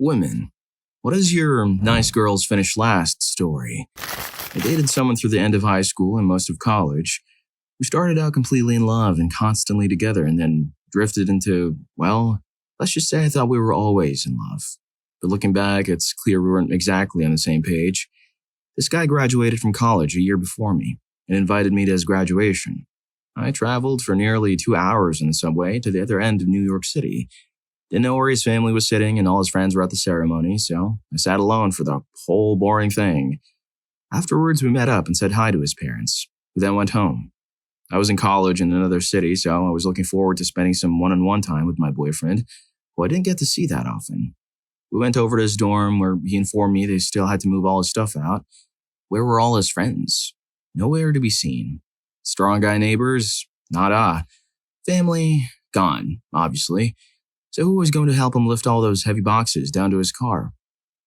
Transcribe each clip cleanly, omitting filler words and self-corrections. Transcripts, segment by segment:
Women. What is your nice girls finish last story? I dated someone through the end of high school and most of college. We started out completely in love and constantly together and then drifted into, well, let's just say I thought we were always in love. But looking back, it's clear we weren't exactly on the same page. This guy graduated from college a year before me and invited me to his graduation. I traveled for nearly 2 hours in the subway to the other end of New York City. Didn't know where his family was sitting and all his friends were at the ceremony, so I sat alone for the whole boring thing. Afterwards, we met up and said hi to his parents, who then went home. I was in college in another city, so I was looking forward to spending some one-on-one time with my boyfriend, who I didn't get to see that often. We went over to his dorm where he informed me they still had to move all his stuff out. Where were all his friends? Nowhere to be seen. Strong guy neighbors? Nada. Family? Gone, obviously. So who was going to help him lift all those heavy boxes down to his car?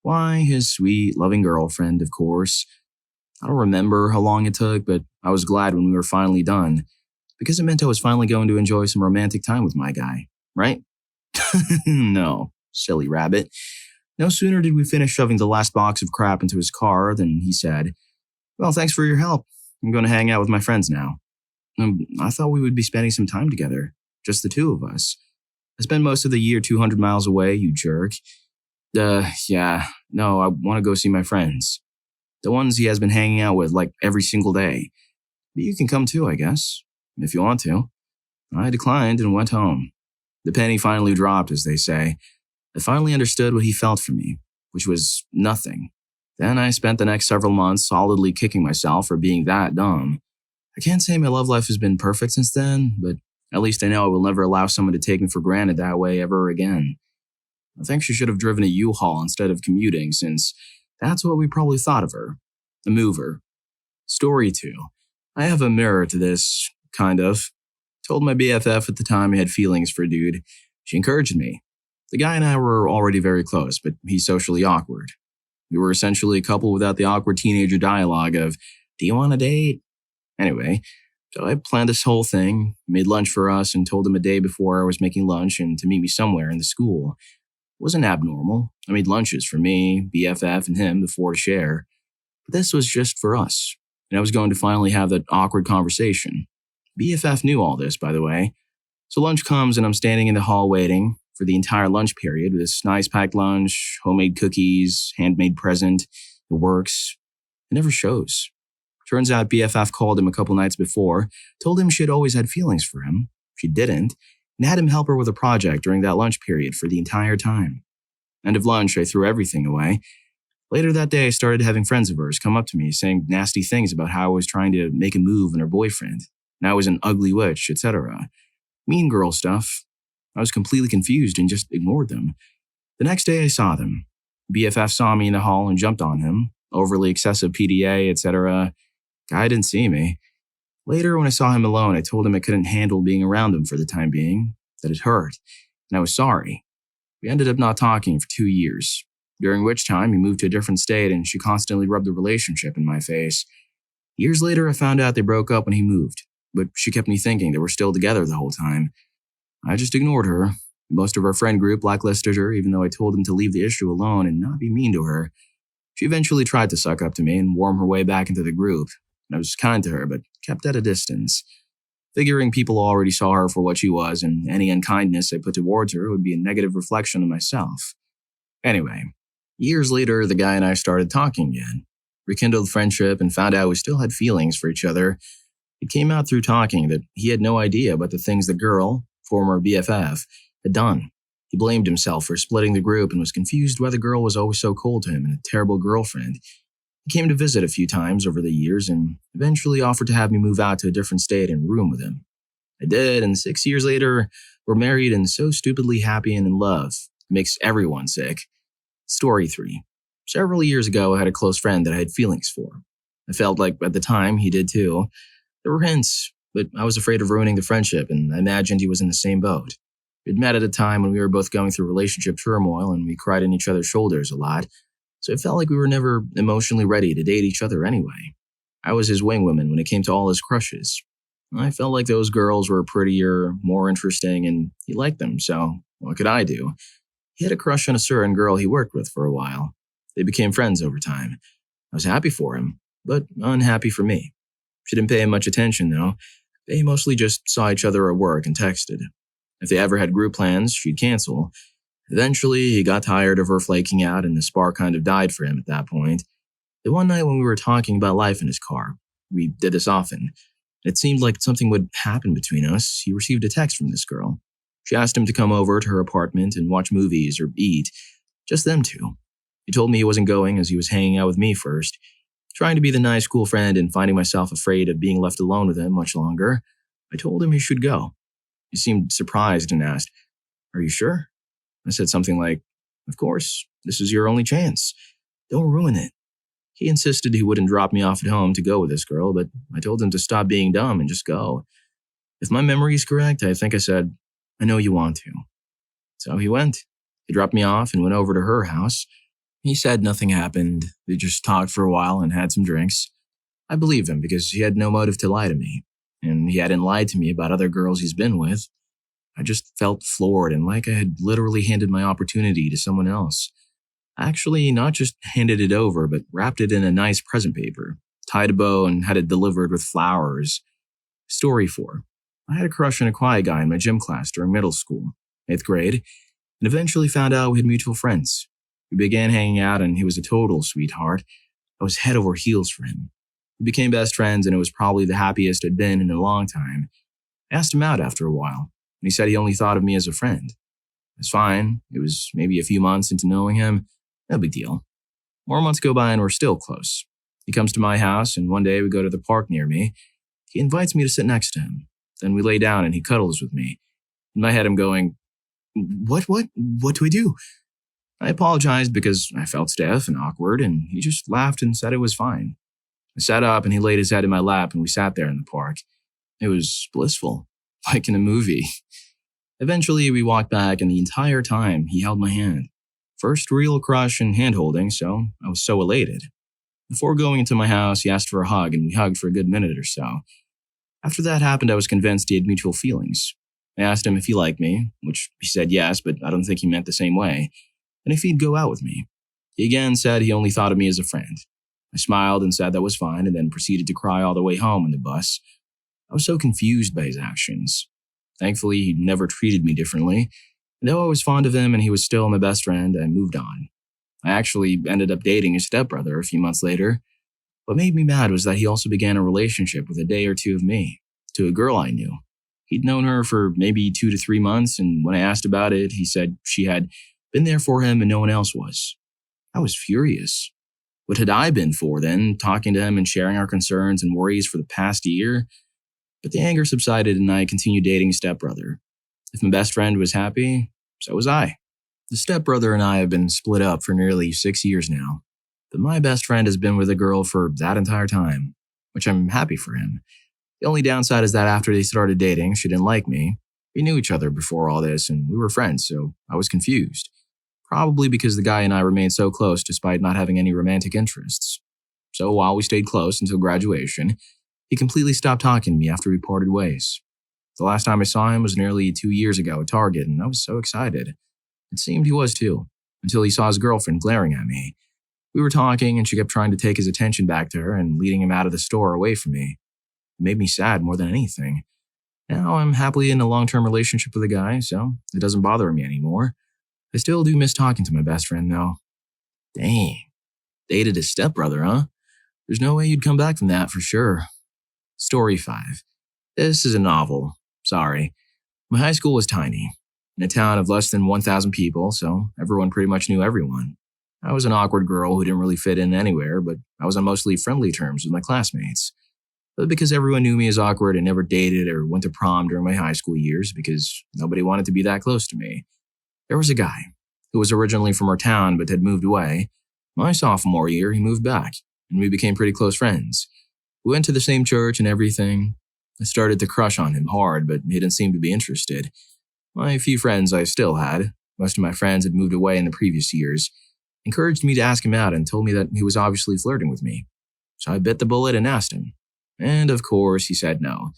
Why, his sweet, loving girlfriend, of course. I don't remember how long it took, but I was glad when we were finally done, because it meant I was finally going to enjoy some romantic time with my guy, right? No, silly rabbit. No sooner did we finish shoving the last box of crap into his car than he said, "Well, thanks for your help. I'm going to hang out with my friends now." I thought we would be spending some time together, just the two of us. I spent most of the year 200 miles away, you jerk. No, I want to go see my friends. The ones he has been hanging out with like every single day. But you can come too, I guess, if you want to. I declined and went home. The penny finally dropped, as they say. I finally understood what he felt for me, which was nothing. Then I spent the next several months solidly kicking myself for being that dumb. I can't say my love life has been perfect since then, but at least I know I will never allow someone to take me for granted that way ever again. I think she should have driven a U-Haul instead of commuting, since that's what we probably thought of her. A mover. Story 2. I have a mirror to this, kind of. Told my BFF at the time I had feelings for a dude. She encouraged me. The guy and I were already very close, but he's socially awkward. We were essentially a couple without the awkward teenager dialogue of, "Do you want a date?" Anyway, so I planned this whole thing, made lunch for us, and told him a day before I was making lunch and to meet me somewhere in the school. It wasn't abnormal. I made lunches for me, BFF, and him before to share. But this was just for us, and I was going to finally have that awkward conversation. BFF knew all this, by the way. So lunch comes and I'm standing in the hall waiting for the entire lunch period with this nice packed lunch, homemade cookies, handmade present. It works. It never shows. Turns out BFF called him a couple nights before, told him she had always had feelings for him. She didn't, and had him help her with a project during that lunch period for the entire time. End of lunch, I threw everything away. Later that day, I started having friends of hers come up to me saying nasty things about how I was trying to make a move on her boyfriend, and I was an ugly witch, etc. Mean girl stuff. I was completely confused and just ignored them. The next day I saw them. BFF saw me in the hall and jumped on him. Overly excessive PDA, etc. Guy didn't see me. Later, when I saw him alone, I told him I couldn't handle being around him for the time being, that it hurt, and I was sorry. We ended up not talking for 2 years, during which time he moved to a different state and she constantly rubbed the relationship in my face. Years later, I found out they broke up when he moved, but she kept me thinking they were still together the whole time. I just ignored her. Most of our friend group blacklisted her, even though I told them to leave the issue alone and not be mean to her. She eventually tried to suck up to me and worm her way back into the group. I was kind to her, but kept at a distance, figuring people already saw her for what she was, and any unkindness I put towards her would be a negative reflection of myself. Anyway, years later, the guy and I started talking again, rekindled friendship, and found out we still had feelings for each other. It came out through talking that he had no idea about the things the girl, former BFF, had done. He blamed himself for splitting the group and was confused why the girl was always so cold to him and a terrible girlfriend. He came to visit a few times over the years and eventually offered to have me move out to a different state and room with him. I did, and 6 years later, we're married and so stupidly happy and in love. It makes everyone sick. Story 3. Several years ago, I had a close friend that I had feelings for. I felt like at the time he did too. There were hints, but I was afraid of ruining the friendship and I imagined he was in the same boat. We'd met at a time when we were both going through relationship turmoil and we cried on each other's shoulders a lot. So it felt like we were never emotionally ready to date each other anyway. I was his wingwoman when it came to all his crushes. I felt like those girls were prettier, more interesting, and he liked them, so what could I do? He had a crush on a certain girl he worked with for a while. They became friends over time. I was happy for him, but unhappy for me. She didn't pay him much attention, though. They mostly just saw each other at work and texted. If they ever had group plans, she'd cancel. Eventually, he got tired of her flaking out, and the spark kind of died for him at that point. The one night when we were talking about life in his car, we did this often. It seemed like something would happen between us. He received a text from this girl. She asked him to come over to her apartment and watch movies or eat. Just them two. He told me he wasn't going as he was hanging out with me first. Trying to be the nice, cool friend and finding myself afraid of being left alone with him much longer, I told him he should go. He seemed surprised and asked, "Are you sure?" I said something like, "Of course, this is your only chance. Don't ruin it." He insisted he wouldn't drop me off at home to go with this girl, but I told him to stop being dumb and just go. If my memory is correct, I think I said, "I know you want to." So he went. He dropped me off and went over to her house. He said nothing happened. They just talked for a while and had some drinks. I believed him because he had no motive to lie to me, and he hadn't lied to me about other girls he's been with. I just felt floored and like I had literally handed my opportunity to someone else. Actually, not just handed it over, but wrapped it in a nice present paper, tied a bow, and had it delivered with flowers. Story 4. I had a crush on a quiet guy in my gym class during middle school, 8th grade, and eventually found out we had mutual friends. We began hanging out, and he was a total sweetheart. I was head over heels for him. We became best friends, and it was probably the happiest I'd been in a long time. I asked him out after a while, and he said he only thought of me as a friend. It's fine. It was maybe a few months into knowing him. No big deal. More months go by and we're still close. He comes to my house, and one day we go to the park near me. He invites me to sit next to him. Then we lay down and he cuddles with me. In my head, I'm going, What do I do? I apologized because I felt stiff and awkward, and he just laughed and said it was fine. I sat up and he laid his head in my lap and we sat there in the park. It was blissful, like in a movie. Eventually, we walked back, and the entire time he held my hand. First real crush and hand-holding, so I was so elated. Before going into my house, he asked for a hug, and we hugged for a good minute or so. After that happened, I was convinced he had mutual feelings. I asked him if he liked me, which he said yes, but I don't think he meant the same way, and if he'd go out with me. He again said he only thought of me as a friend. I smiled and said that was fine, and then proceeded to cry all the way home on the bus. I was so confused by his actions. Thankfully, he never treated me differently, and though I was fond of him and he was still my best friend, I moved on. I actually ended up dating his stepbrother a few months later. What made me mad was that he also began a relationship with a day or two of me, to a girl I knew. He'd known her for maybe 2 to 3 months, and when I asked about it, he said she had been there for him and no one else was. I was furious. What had I been for then, talking to him and sharing our concerns and worries for the past year? But the anger subsided and I continued dating his stepbrother. If my best friend was happy, so was I. The stepbrother and I have been split up for nearly 6 years now, but my best friend has been with a girl for that entire time, which I'm happy for him. The only downside is that after they started dating, she didn't like me. We knew each other before all this and we were friends, so I was confused. Probably because the guy and I remained so close despite not having any romantic interests. So while we stayed close until graduation, he completely stopped talking to me after we parted ways. The last time I saw him was nearly 2 years ago at Target, and I was so excited. It seemed he was too, until he saw his girlfriend glaring at me. We were talking, and she kept trying to take his attention back to her and leading him out of the store away from me. It made me sad more than anything. Now I'm happily in a long-term relationship with a guy, so it doesn't bother me anymore. I still do miss talking to my best friend, though. Dang. Dated his stepbrother, huh? There's no way you'd come back from that for sure. Story 5. This is a novel. Sorry. My high school was tiny, in a town of less than 1,000 people, so everyone pretty much knew everyone. I was an awkward girl who didn't really fit in anywhere, but I was on mostly friendly terms with my classmates. But because everyone knew me as awkward, I never dated or went to prom during my high school years because nobody wanted to be that close to me. There was a guy who was originally from our town but had moved away. My sophomore year, he moved back, and we became pretty close friends. We went to the same church and everything. I started to crush on him hard, but he didn't seem to be interested. My few friends I still had, most of my friends had moved away in the previous years, encouraged me to ask him out and told me that he was obviously flirting with me. So I bit the bullet and asked him. And of course, he said no.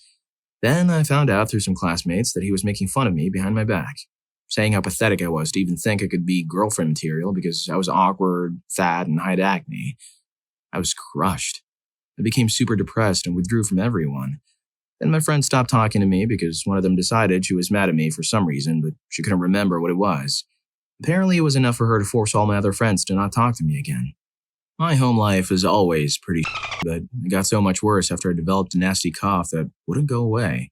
Then I found out through some classmates that he was making fun of me behind my back. saying how pathetic I was to even think I could be girlfriend material because I was awkward, fat, and had acne. I was crushed. I became super depressed and withdrew from everyone. Then my friends stopped talking to me because one of them decided she was mad at me for some reason, but she couldn't remember what it was. Apparently, it was enough for her to force all my other friends to not talk to me again. My home life was always pretty but it got so much worse after I developed a nasty cough that wouldn't go away.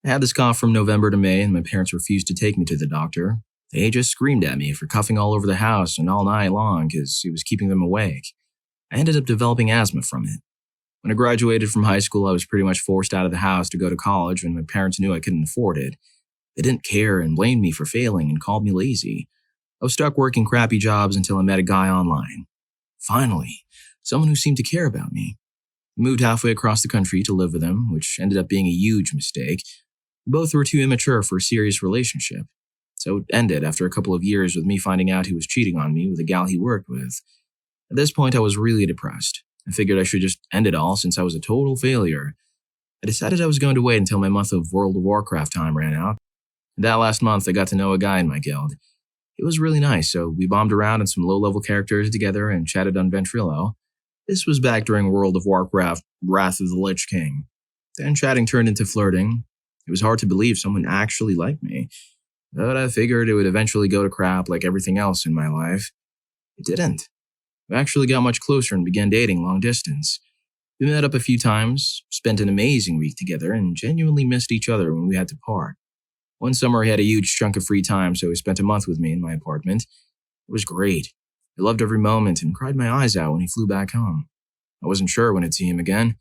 I had this cough from November to May, and my parents refused to take me to the doctor. They just screamed at me for coughing all over the house and all night long because it was keeping them awake. I ended up developing asthma from it. When I graduated from high school, I was pretty much forced out of the house to go to college when my parents knew I couldn't afford it. They didn't care and blamed me for failing and called me lazy. I was stuck working crappy jobs until I met a guy online. Finally, someone who seemed to care about me. I moved halfway across the country to live with him, which ended up being a huge mistake. Both were too immature for a serious relationship, so it ended after a couple of years with me finding out he was cheating on me with a gal he worked with. At this point, I was really depressed. I figured I should just end it all since I was a total failure. I decided I was going to wait until my month of World of Warcraft time ran out. That last month, I got to know a guy in my guild. It was really nice, so we bombed around on some low-level characters together and chatted on Betrayal. This was back during World of Warcraft Wrath of the Lich King. Then chatting turned into flirting. It was hard to believe someone actually liked me, but I figured it would eventually go to crap like everything else in my life. It didn't. We actually got much closer and began dating long distance. We met up a few times, spent an amazing week together, and genuinely missed each other when we had to part. One summer he had a huge chunk of free time, so he spent a month with me in my apartment. It was great. I loved every moment and cried my eyes out when he flew back home. I wasn't sure when I'd see him again.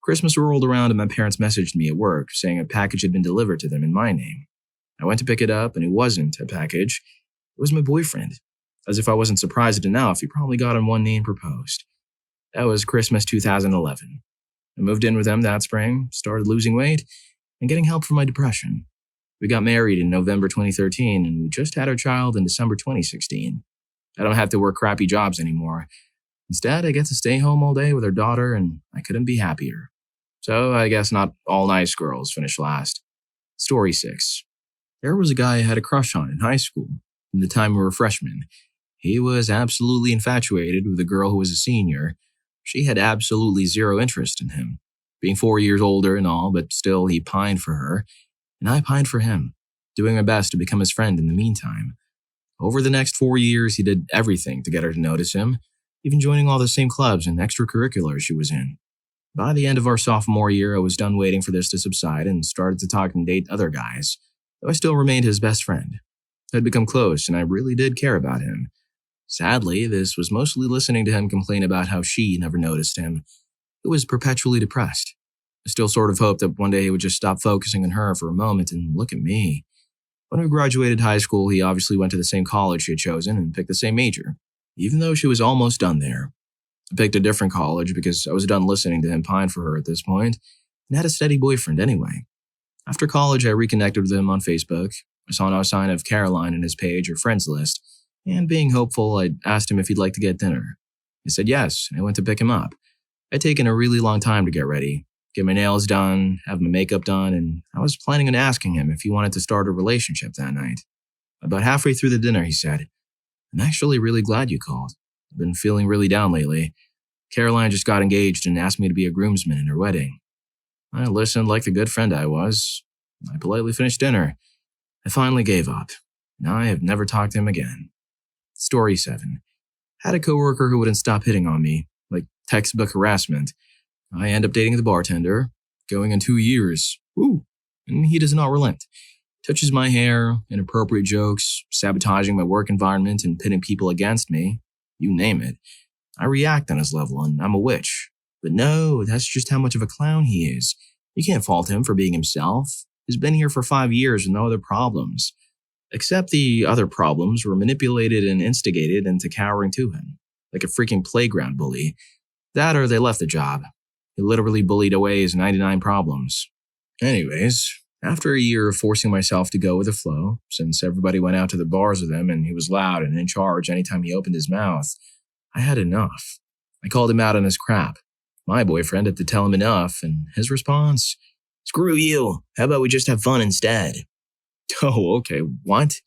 Christmas rolled around and my parents messaged me at work saying a package had been delivered to them in my name. I went to pick it up and it wasn't a package. It was my boyfriend. As if I wasn't surprised enough, he probably got on one knee and proposed. That was Christmas 2011. I moved in with him that spring, started losing weight, and getting help for my depression. We got married in November 2013 and we just had our child in December 2016. I don't have to work crappy jobs anymore. Instead, I get to stay home all day with our daughter and I couldn't be happier. So I guess not all nice girls finish last. Story 6. There was a guy I had a crush on in high school, from the time we were freshmen. He was absolutely infatuated with a girl who was a senior. She had absolutely zero interest in him, being 4 years older and all, but still he pined for her, and I pined for him, doing my best to become his friend in the meantime. Over the next 4 years, he did everything to get her to notice him, even joining all the same clubs and extracurriculars she was in. By the end of our sophomore year, I was done waiting for this to subside and started to talk and date other guys, though I still remained his best friend. I'd become close, and I really did care about him. Sadly, this was mostly listening to him complain about how she never noticed him. It was perpetually depressed. I still sort of hoped that one day he would just stop focusing on her for a moment and look at me. When we graduated high school, he obviously went to the same college she had chosen and picked the same major, even though she was almost done there. I picked a different college because I was done listening to him pine for her at this point and had a steady boyfriend anyway. After college, I reconnected with him on Facebook. I saw no sign of Caroline in his page or friends list, and being hopeful, I asked him if he'd like to get dinner. He said yes, and I went to pick him up. I'd taken a really long time to get ready, get my nails done, have my makeup done, and I was planning on asking him if he wanted to start a relationship that night. About halfway through the dinner, he said, "I'm actually really glad you called. I've been feeling really down lately. Caroline just got engaged and asked me to be a groomsman in her wedding." I listened like the good friend I was. I politely finished dinner. I finally gave up. Now I have never talked to him again. Story 7. Had a coworker who wouldn't stop hitting on me, like textbook harassment. I end up dating the bartender, going in 2 years. Woo! And he does not relent. Touches my hair, inappropriate jokes, sabotaging my work environment and pitting people against me. You name it. I react on his level and I'm a witch. But no, that's just how much of a clown he is. You can't fault him for being himself. He's been here for 5 years with no other problems. Except the other problems were manipulated and instigated into cowering to him, like a freaking playground bully. That or they left the job. He literally bullied away his 99 problems. Anyways, after a year of forcing myself to go with the flow, since everybody went out to the bars with him and he was loud and in charge anytime he opened his mouth, I had enough. I called him out on his crap. My boyfriend had to tell him enough, and his response, "Screw you. How about we just have fun instead?" Oh, okay, what?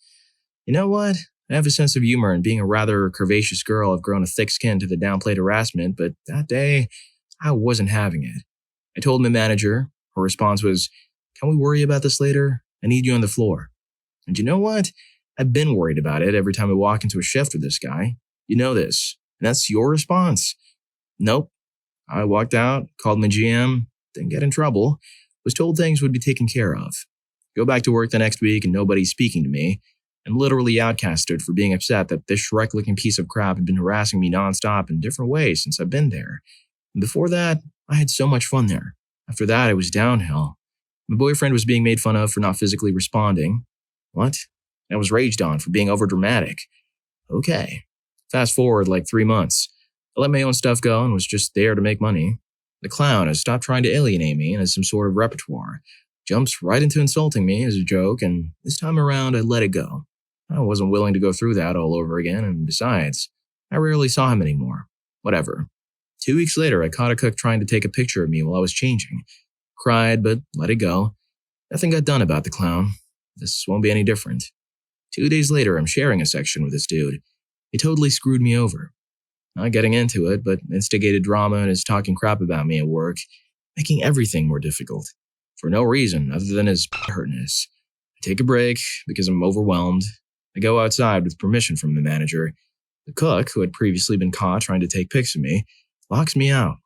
You know what? I have a sense of humor, and being a rather curvaceous girl, I've grown a thick skin to the downplayed harassment, but that day, I wasn't having it. I told my manager. Her response was, "Can we worry about this later? I need you on the floor." And you know what? I've been worried about it every time I walk into a shift with this guy. You know this. And that's your response. Nope. I walked out, called my GM, didn't get in trouble, was told things would be taken care of. Go back to work the next week and nobody's speaking to me, and literally outcasted for being upset that this Shrek-looking piece of crap had been harassing me nonstop in different ways since I've been there. And before that, I had so much fun there. After that, it was downhill. My boyfriend was being made fun of for not physically responding. What? I was raged on for being overdramatic. Okay. Fast forward like 3 months. I let my own stuff go and was just there to make money. The clown has stopped trying to alienate me and has some sort of repertoire. Jumps right into insulting me as a joke, and this time around I let it go. I wasn't willing to go through that all over again, and besides, I rarely saw him anymore. Whatever. 2 weeks later, I caught a cook trying to take a picture of me while I was changing. Cried, but let it go. Nothing got done about the clown. This won't be any different. 2 days later, I'm sharing a section with this dude. He totally screwed me over. Not getting into it, but instigated drama and is talking crap about me at work, making everything more difficult. For no reason other than his hurtness. I take a break because I'm overwhelmed. I go outside with permission from the manager. The cook, who had previously been caught trying to take pics of me, locks me out.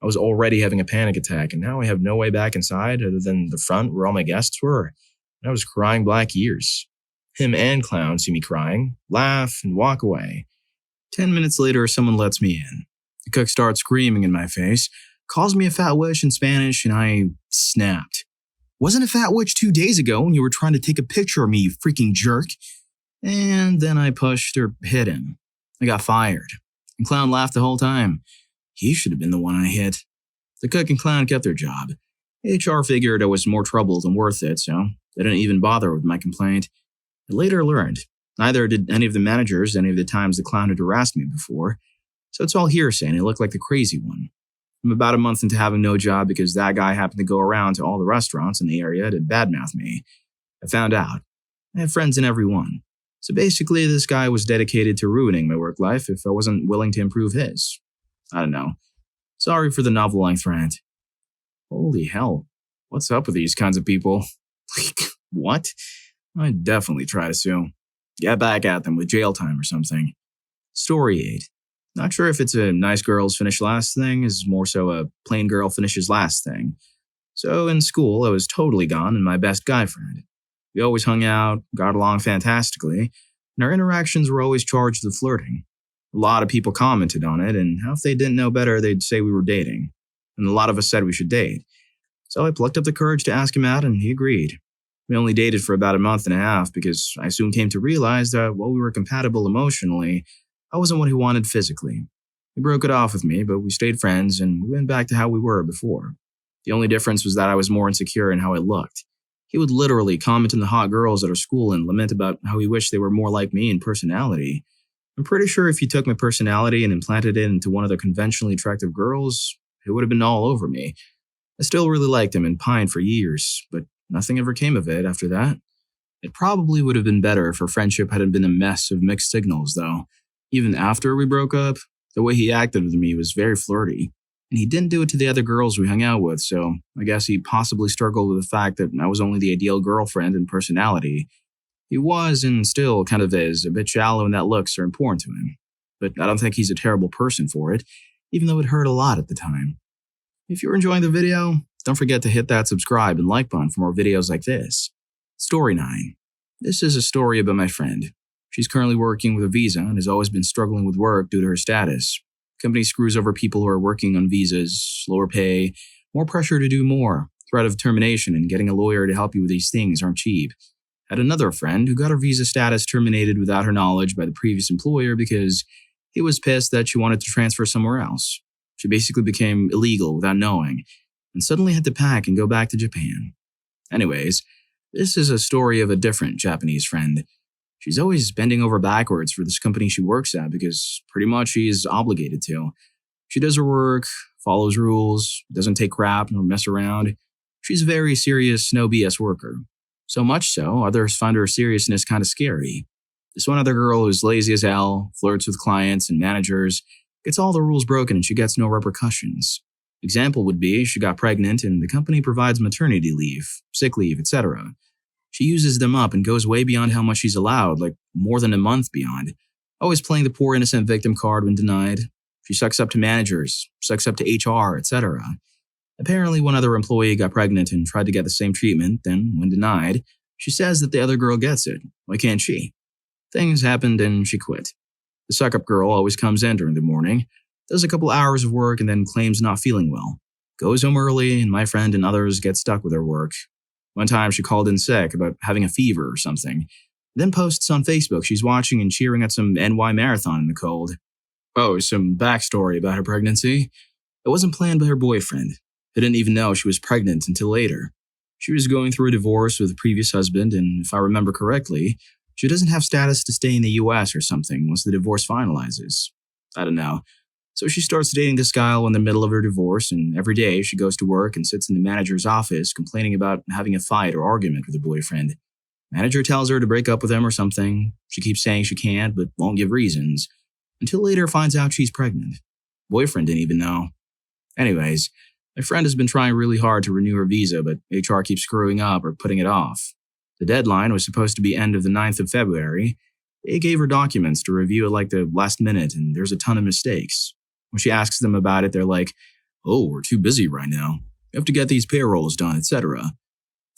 I was already having a panic attack, and now I have no way back inside other than the front where all my guests were. And I was crying black ears. Him and Clown see me crying, laugh, and walk away. 10 minutes later, someone lets me in. The cook starts screaming in my face, calls me a fat witch in Spanish, and I snapped. "Wasn't a fat witch 2 days ago when you were trying to take a picture of me, you freaking jerk?" And then I pushed or hit him. I got fired. And Clown laughed the whole time. He should have been the one I hit. The cook and Clown kept their job. HR figured I was more trouble than worth it, so they didn't even bother with my complaint. I later learned neither did any of the managers any of the times the Clown had harassed me before, so it's all hearsay and I look like the crazy one. I'm about a month into having no job because that guy happened to go around to all the restaurants in the area to badmouth me. I found out. I have friends in every one. So basically, this guy was dedicated to ruining my work life if I wasn't willing to improve his. I don't know. Sorry for the novel-length rant. Holy hell. What's up with these kinds of people? Like, what? I'd definitely try to sue. Get back at them with jail time or something. Story 8. Not sure if it's a nice girls finish last thing, is more so a plain girl finishes last thing. So in school, I was totally gone and my best guy friend. We always hung out, got along fantastically, and our interactions were always charged with flirting. A lot of people commented on it, and if they didn't know better, they'd say we were dating. And a lot of us said we should date. So I plucked up the courage to ask him out, and he agreed. We only dated for about a month and a half because I soon came to realize that while we were compatible emotionally, I wasn't what he wanted physically. He broke it off with me, but we stayed friends and we went back to how we were before. The only difference was that I was more insecure in how I looked. He would literally comment on the hot girls at our school and lament about how he wished they were more like me in personality. I'm pretty sure if he took my personality and implanted it into one of the conventionally attractive girls, it would have been all over me. I still really liked him and pined for years, but nothing ever came of it after that. It probably would have been better if our friendship hadn't been a mess of mixed signals, though. Even after we broke up, the way he acted with me was very flirty. And he didn't do it to the other girls we hung out with, so I guess he possibly struggled with the fact that I was only the ideal girlfriend in personality. He was, and still kind of is, a bit shallow in that looks are important to him. But I don't think he's a terrible person for it, even though it hurt a lot at the time. If you're enjoying the video, don't forget to hit that subscribe and like button for more videos like this. Story 9. This is a story about my friend. She's currently working with a visa and has always been struggling with work due to her status. Company screws over people who are working on visas, lower pay, more pressure to do more, threat of termination, and getting a lawyer to help you with these things aren't cheap. Had another friend who got her visa status terminated without her knowledge by the previous employer because he was pissed that she wanted to transfer somewhere else. She basically became illegal without knowing, and suddenly had to pack and go back to Japan. Anyways, this is a story of a different Japanese friend. She's always bending over backwards for this company she works at because pretty much she's obligated to. She does her work, follows rules, doesn't take crap nor mess around. She's a very serious, no BS worker. So much so, others find her seriousness kind of scary. This one other girl who's lazy as hell, flirts with clients and managers, gets all the rules broken and she gets no repercussions. Example would be she got pregnant and the company provides maternity leave, sick leave, etc. She uses them up and goes way beyond how much she's allowed, like more than a month beyond. Always playing the poor innocent victim card when denied. She sucks up to managers, sucks up to HR, etc. Apparently, one other employee got pregnant and tried to get the same treatment, then, when denied, she says that the other girl gets it. Why can't she? Things happened and she quit. The suck-up girl always comes in during the morning, does a couple hours of work and then claims not feeling well. Goes home early and my friend and others get stuck with her work. One time she called in sick about having a fever or something, then posts on Facebook she's watching and cheering at some NY marathon in the cold. Oh, some backstory about her pregnancy. It wasn't planned by her boyfriend. They didn't even know she was pregnant until later. She was going through a divorce with a previous husband, and if I remember correctly, she doesn't have status to stay in the US or something once the divorce finalizes. I don't know. So she starts dating this guy while in the middle of her divorce, and every day she goes to work and sits in the manager's office complaining about having a fight or argument with her boyfriend. Manager tells her to break up with him or something. She keeps saying she can't, but won't give reasons. Until later finds out she's pregnant. Boyfriend didn't even know. Anyways, my friend has been trying really hard to renew her visa, but HR keeps screwing up or putting it off. The deadline was supposed to be end of the 9th of February. They gave her documents to review at like the last minute, and there's a ton of mistakes. When she asks them about it, they're like, "Oh, we're too busy right now. We have to get these payrolls done, etc."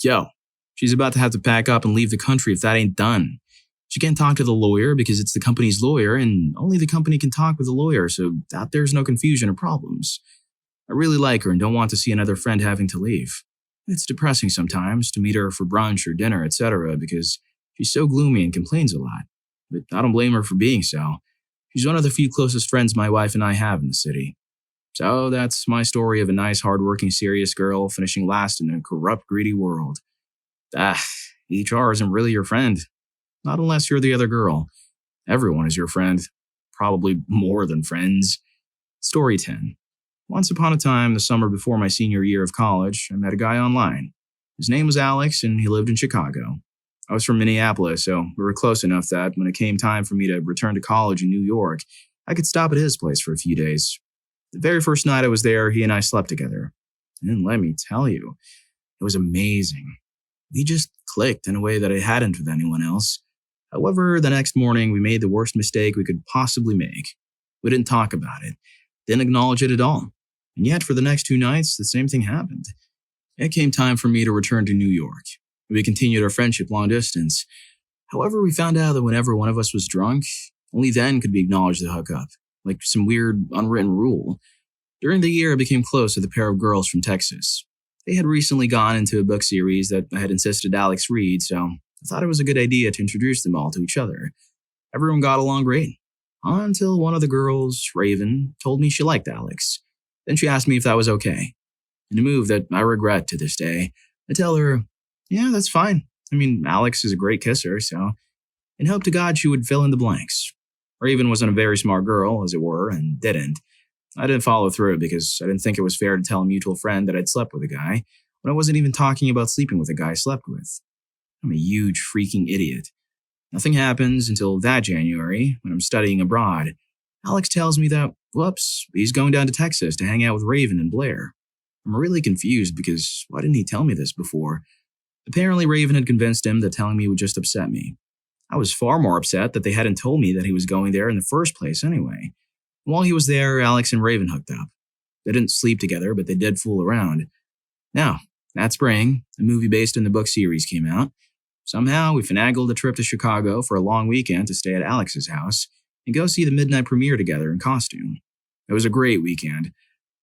Yo, she's about to have to pack up and leave the country if that ain't done. She can't talk to the lawyer because it's the company's lawyer, and only the company can talk with the lawyer, so that there's no confusion or problems. I really like her and don't want to see another friend having to leave. It's depressing sometimes to meet her for brunch or dinner, etc., because she's so gloomy and complains a lot. But I don't blame her for being so. She's one of the few closest friends my wife and I have in the city. So that's my story of a nice, hardworking, serious girl finishing last in a corrupt, greedy world. HR isn't really your friend. Not unless you're the other girl. Everyone is your friend. Probably more than friends. Story 10. Once upon a time, the summer before my senior year of college, I met a guy online. His name was Alex, and he lived in Chicago. I was from Minneapolis, so we were close enough that when it came time for me to return to college in New York, I could stop at his place for a few days. The very first night I was there, he and I slept together. And let me tell you, it was amazing. We just clicked in a way that I hadn't with anyone else. However, the next morning, we made the worst mistake we could possibly make. We didn't talk about it, didn't acknowledge it at all. And yet, for the next 2 nights, the same thing happened. It came time for me to return to New York. We continued our friendship long distance. However, we found out that whenever one of us was drunk, only then could we acknowledge the hookup, like some weird, unwritten rule. During the year, I became close with a pair of girls from Texas. They had recently gone into a book series that I had insisted Alex read, so I thought it was a good idea to introduce them all to each other. Everyone got along great. Until one of the girls, Raven, told me she liked Alex. Then she asked me if that was okay. In a move that I regret to this day, I tell her, yeah, that's fine. I mean, Alex is a great kisser, so... And hope to God she would fill in the blanks. Raven wasn't a very smart girl, as it were, and didn't. I didn't follow through because I didn't think it was fair to tell a mutual friend that I'd slept with a guy when I wasn't even talking about sleeping with a guy I slept with. I'm a huge freaking idiot. Nothing happens until that January, when I'm studying abroad. Alex tells me that, whoops, he's going down to Texas to hang out with Raven and Blair. I'm really confused because why didn't he tell me this before? Apparently Raven had convinced him that telling me would just upset me. I was far more upset that they hadn't told me that he was going there in the first place anyway. While he was there, Alex and Raven hooked up. They didn't sleep together, but they did fool around. Now, that spring, a movie based on the book series came out. Somehow, we finagled a trip to Chicago for a long weekend to stay at Alex's house and go see the midnight premiere together in costume. It was a great weekend.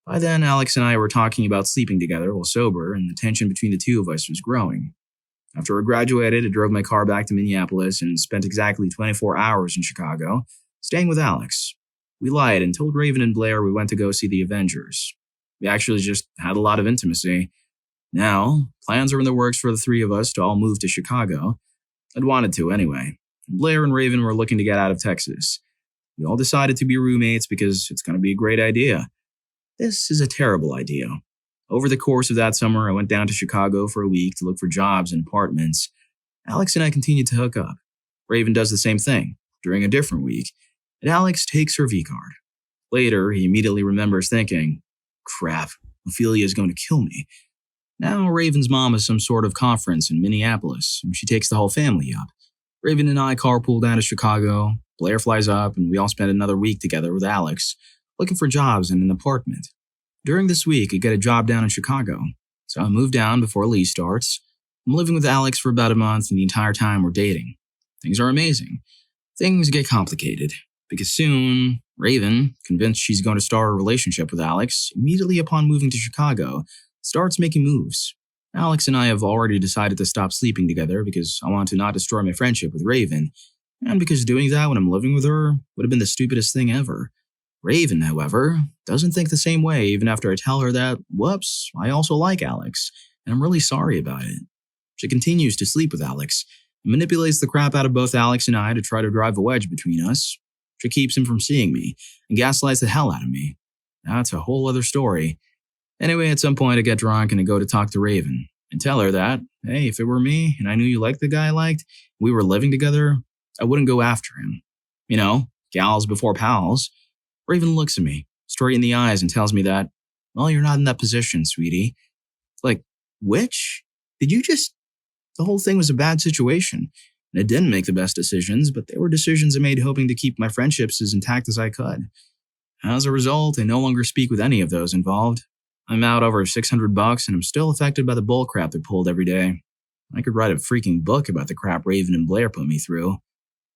By then, Alex and I were talking about sleeping together while sober, and the tension between the two of us was growing. After I graduated, I drove my car back to Minneapolis and spent exactly 24 hours in Chicago, staying with Alex. We lied and told Raven and Blair we went to go see the Avengers. We actually just had a lot of intimacy. Now, plans are in the works for the three of us to all move to Chicago. I'd wanted to anyway. Blair and Raven were looking to get out of Texas. We all decided to be roommates because it's going to be a great idea. This is a terrible idea. Over the course of that summer, I went down to Chicago for a week to look for jobs and apartments. Alex and I continued to hook up. Raven does the same thing, during a different week, and Alex takes her V-card. Later, he immediately remembers thinking, crap, Ophelia is going to kill me. Now, Raven's mom has some sort of conference in Minneapolis, and she takes the whole family up. Raven and I carpool down to Chicago, Blair flies up, and we all spend another week together with Alex, looking for jobs and an apartment. During this week, I get a job down in Chicago, so I move down before Lee starts. I'm living with Alex for about a month, and the entire time we're dating. Things are amazing. Things get complicated, because soon, Raven, convinced she's going to start a relationship with Alex, immediately upon moving to Chicago, starts making moves. Alex and I have already decided to stop sleeping together because I want to not destroy my friendship with Raven, and because doing that when I'm living with her would have been the stupidest thing ever. Raven, however, doesn't think the same way even after I tell her that, whoops, I also like Alex, and I'm really sorry about it. She continues to sleep with Alex, and manipulates the crap out of both Alex and I to try to drive a wedge between us. She keeps him from seeing me, and gaslights the hell out of me. That's a whole other story. Anyway, at some point I get drunk and I go to talk to Raven, and tell her that, hey, if it were me, and I knew you liked the guy I liked, we were living together, I wouldn't go after him. You know, gals before pals. Raven looks at me, straight in the eyes, and tells me that, well, you're not in that position, sweetie. Like, which? Did you just... The whole thing was a bad situation, and I didn't make the best decisions, but they were decisions I made hoping to keep my friendships as intact as I could. As a result, I no longer speak with any of those involved. I'm out over $600 and I'm still affected by the bullcrap they're pulled every day. I could write a freaking book about the crap Raven and Blair put me through.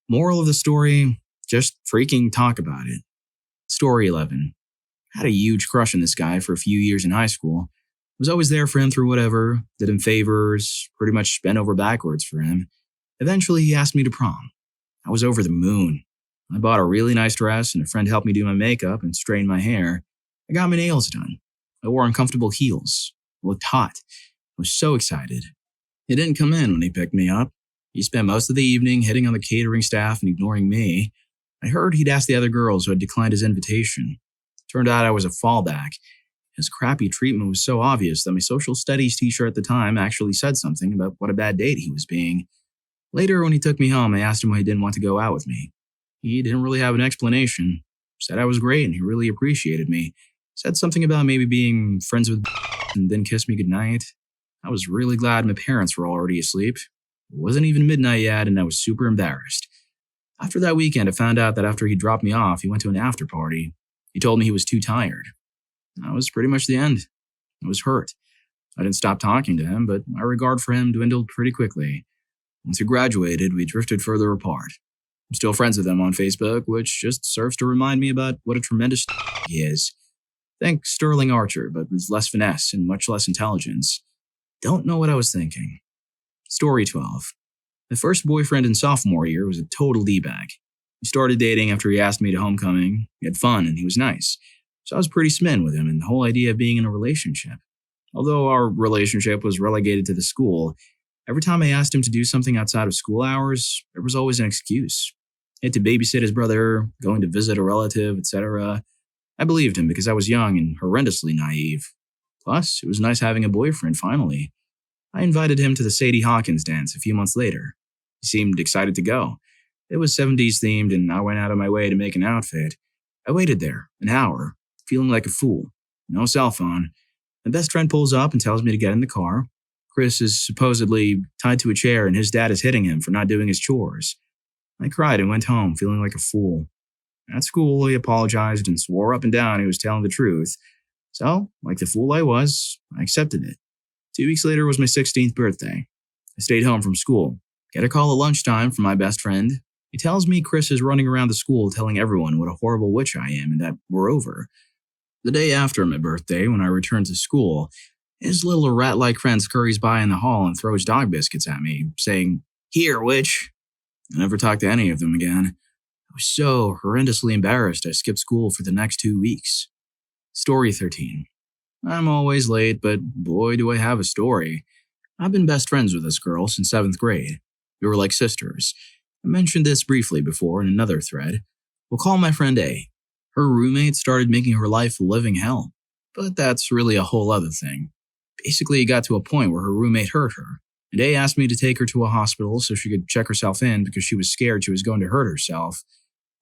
Moral of the story, just freaking talk about it. Story 11. I had a huge crush on this guy for a few years in high school. Was always there for him through whatever, did him favors, pretty much bent over backwards for him. Eventually, he asked me to prom. I was over the moon. I bought a really nice dress and a friend helped me do my makeup and straighten my hair. I got my nails done. I wore uncomfortable heels. I looked hot. I was so excited. He didn't come in when he picked me up. He spent most of the evening hitting on the catering staff and ignoring me. I heard he'd asked the other girls who had declined his invitation. Turned out I was a fallback. His crappy treatment was so obvious that my social studies teacher at the time actually said something about what a bad date he was being. Later, when he took me home, I asked him why he didn't want to go out with me. He didn't really have an explanation. Said I was great and he really appreciated me. Said something about maybe being friends with and then kissed me goodnight. I was really glad my parents were already asleep. It wasn't even midnight yet and I was super embarrassed. After that weekend, I found out that after he dropped me off, he went to an after party. He told me he was too tired. That was pretty much the end. I was hurt. I didn't stop talking to him, but my regard for him dwindled pretty quickly. Once he graduated, we drifted further apart. I'm still friends with him on Facebook, which just serves to remind me about what a tremendous he is. Think Sterling Archer, but with less finesse and much less intelligence. Don't know what I was thinking. Story 12. My first boyfriend in sophomore year was a total D-bag. We started dating after he asked me to homecoming. We had fun and he was nice. So I was pretty smitten with him and the whole idea of being in a relationship. Although our relationship was relegated to the school, every time I asked him to do something outside of school hours, there was always an excuse. He had to babysit his brother, going to visit a relative, etc. I believed him because I was young and horrendously naive. Plus, it was nice having a boyfriend finally. I invited him to the Sadie Hawkins dance a few months later. He seemed excited to go. It was 70s themed and I went out of my way to make an outfit. I waited there, an hour, feeling like a fool. No cell phone. My best friend pulls up and tells me to get in the car. Chris is supposedly tied to a chair and his dad is hitting him for not doing his chores. I cried and went home feeling like a fool. At school, he apologized and swore up and down he was telling the truth. So, like the fool I was, I accepted it. 2 weeks later was my 16th birthday. I stayed home from school. Get a call at lunchtime from my best friend. He tells me Chris is running around the school telling everyone what a horrible witch I am and that we're over. The day after my birthday, when I returned to school, his little rat-like friend scurries by in the hall and throws dog biscuits at me, saying, "Here, witch." I never talked to any of them again. I was so horrendously embarrassed I skipped school for the next 2 weeks. Story 13. I'm always late, but boy do I have a story. I've been best friends with this girl since 7th grade. We were like sisters. I mentioned this briefly before in another thread. We'll call my friend A. Her roommate started making her life a living hell. But that's really a whole other thing. Basically, it got to a point where her roommate hurt her. Day asked me to take her to a hospital so she could check herself in because she was scared she was going to hurt herself.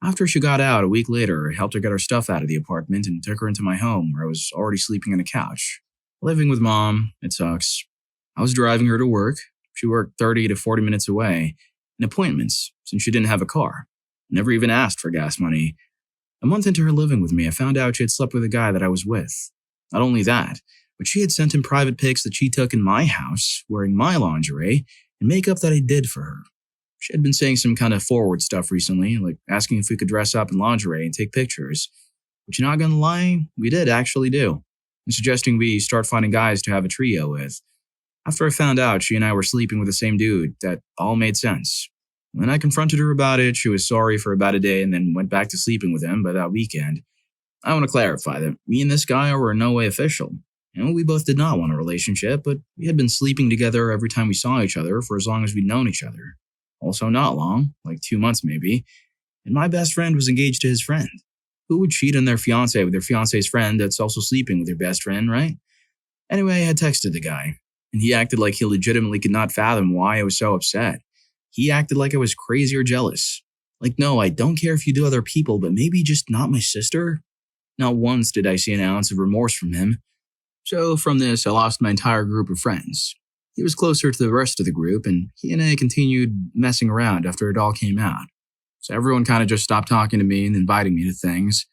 After she got out a week later, I helped her get her stuff out of the apartment and took her into my home where I was already sleeping on a couch. Living with mom, it sucks. I was driving her to work. She worked 30 to 40 minutes away, and appointments since she didn't have a car. Never even asked for gas money. A month into her living with me, I found out she had slept with a guy that I was with. Not only that, but she had sent him private pics that she took in my house, wearing my lingerie, and makeup that I did for her. She had been saying some kind of forward stuff recently, like asking if we could dress up in lingerie and take pictures. But you're not gonna lie, we did actually do. And suggesting we start finding guys to have a trio with. After I found out she and I were sleeping with the same dude, that all made sense. When I confronted her about it, she was sorry for about a day and then went back to sleeping with him by that weekend. I want to clarify that me and this guy were in no way official. We both did not want a relationship, but we had been sleeping together every time we saw each other for as long as we'd known each other. Also not long, like 2 months maybe, and my best friend was engaged to his friend. Who would cheat on their fiancé with their fiancé's friend that's also sleeping with their best friend, right? Anyway, I had texted the guy, and he acted like he legitimately could not fathom why I was so upset. He acted like I was crazy or jealous. Like, no, I don't care if you do other people, but maybe just not my sister? Not once did I see an ounce of remorse from him. So from this, I lost my entire group of friends. He was closer to the rest of the group, and he and I continued messing around after it all came out. So everyone kind of just stopped talking to me and inviting me to things.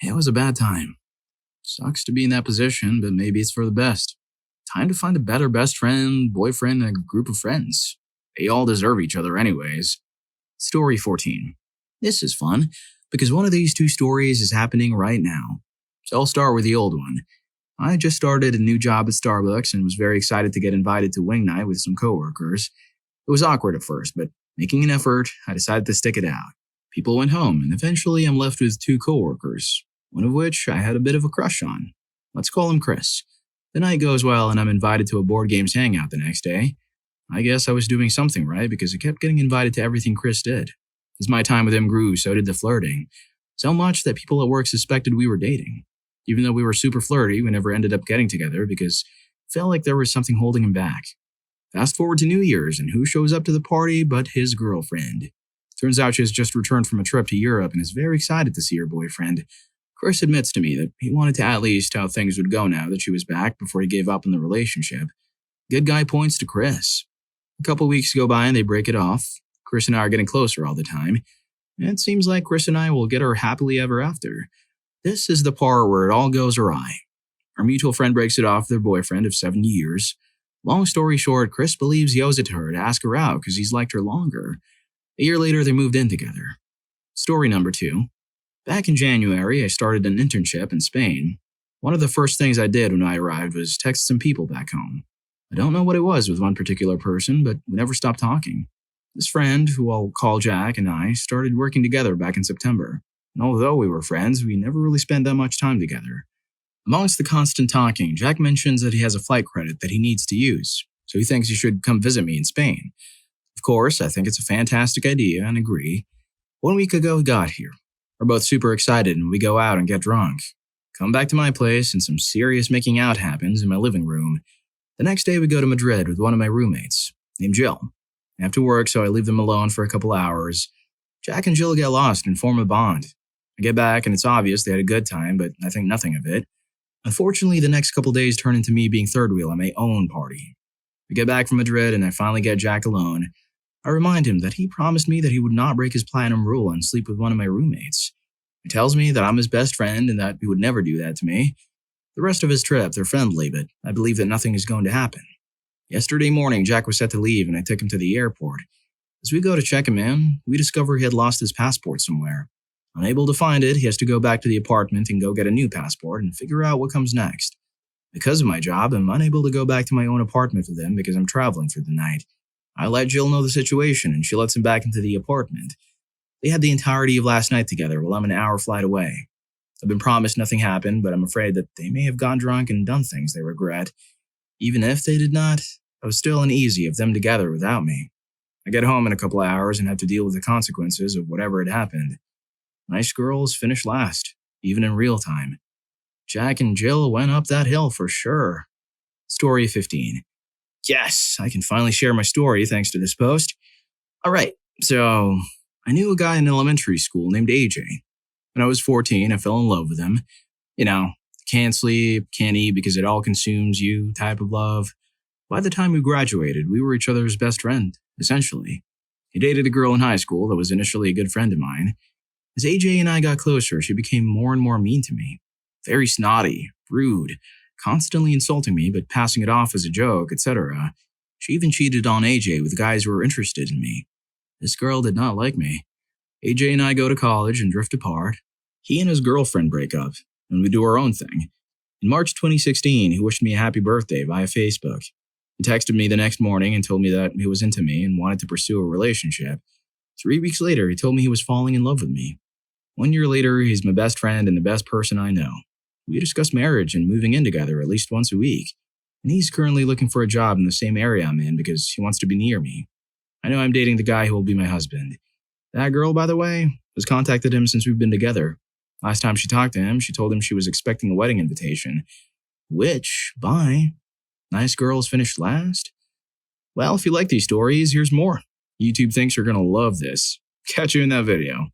It was a bad time. Sucks to be in that position, but maybe it's for the best. Time to find a better best friend, boyfriend, and a group of friends. They all deserve each other anyways. Story 14. This is fun, because one of these two stories is happening right now. So I'll start with the old one. I just started a new job at Starbucks and was very excited to get invited to wing night with some coworkers. It was awkward at first, but making an effort, I decided to stick it out. People went home, and eventually I'm left with two coworkers, one of which I had a bit of a crush on. Let's call him Chris. The night goes well, and I'm invited to a board games hangout the next day. I guess I was doing something right because I kept getting invited to everything Chris did. As my time with him grew, so did the flirting. So much that people at work suspected we were dating. Even though we were super flirty, we never ended up getting together because it felt like there was something holding him back. Fast forward to New Year's, and who shows up to the party but his girlfriend? Turns out she has just returned from a trip to Europe and is very excited to see her boyfriend. Chris admits to me that he wanted to at least how things would go now that she was back before he gave up on the relationship. Good guy points to Chris. A couple weeks go by and they break it off. Chris and I are getting closer all the time. And it seems like Chris and I will get her happily ever after. This is the part where it all goes awry. Our mutual friend breaks it off with their boyfriend of 7 years. Long story short, Chris believes he owes it to her to ask her out because he's liked her longer. A year later, they moved in together. Story number 2. Back in January, I started an internship in Spain. One of the first things I did when I arrived was text some people back home. I don't know what it was with one particular person, but we never stopped talking. This friend, who I'll call Jack, and I started working together back in September. And although we were friends, we never really spent that much time together. Amongst the constant talking, Jack mentions that he has a flight credit that he needs to use, so he thinks he should come visit me in Spain. Of course, I think it's a fantastic idea and agree. 1 week ago, he got here. We're both super excited and we go out and get drunk. Come back to my place and some serious making out happens in my living room. The next day we go to Madrid with one of my roommates, named Jill. I have to work, so I leave them alone for a couple hours. Jack and Jill get lost and form a bond. I get back and it's obvious they had a good time, but I think nothing of it. Unfortunately, the next couple days turn into me being third wheel at my own party. I get back from Madrid and I finally get Jack alone. I remind him that he promised me that he would not break his platinum rule and sleep with one of my roommates. He tells me that I'm his best friend and that he would never do that to me. The rest of his trip, they're friendly, but I believe that nothing is going to happen. Yesterday morning, Jack was set to leave and I took him to the airport. As we go to check him in, we discover he had lost his passport somewhere. Unable to find it, he has to go back to the apartment and go get a new passport and figure out what comes next. Because of my job, I'm unable to go back to my own apartment with him because I'm traveling for the night. I let Jill know the situation and she lets him back into the apartment. They had the entirety of last night together while I'm an hour flight away. I've been promised nothing happened, but I'm afraid that they may have gone drunk and done things they regret. Even if they did not, I was still uneasy of them together without me. I get home in a couple of hours and have to deal with the consequences of whatever had happened. Nice girls finish last, even in real time. Jack and Jill went up that hill for sure. Story 15. Yes, I can finally share my story thanks to this post. Alright, so I knew a guy in elementary school named AJ. When I was 14, I fell in love with him. You know, can't sleep, can't eat because it all consumes you type of love. By the time we graduated, we were each other's best friend, essentially. He dated a girl in high school that was initially a good friend of mine. As AJ and I got closer, she became more and more mean to me. Very snotty, rude, constantly insulting me but passing it off as a joke, etc. She even cheated on AJ with guys who were interested in me. This girl did not like me. AJ and I go to college and drift apart. He and his girlfriend break up, and we do our own thing. In March 2016, he wished me a happy birthday via Facebook. He texted me the next morning and told me that he was into me and wanted to pursue a relationship. 3 weeks later, he told me he was falling in love with me. 1 year later, he's my best friend and the best person I know. We discuss marriage and moving in together at least once a week. And he's currently looking for a job in the same area I'm in because he wants to be near me. I know I'm dating the guy who will be my husband. That girl, by the way, has contacted him since we've been together. Last time she talked to him, she told him she was expecting a wedding invitation. Which, bye. Nice girls finish last? Well, if you like these stories, here's more. YouTube thinks you're gonna love this. Catch you in that video.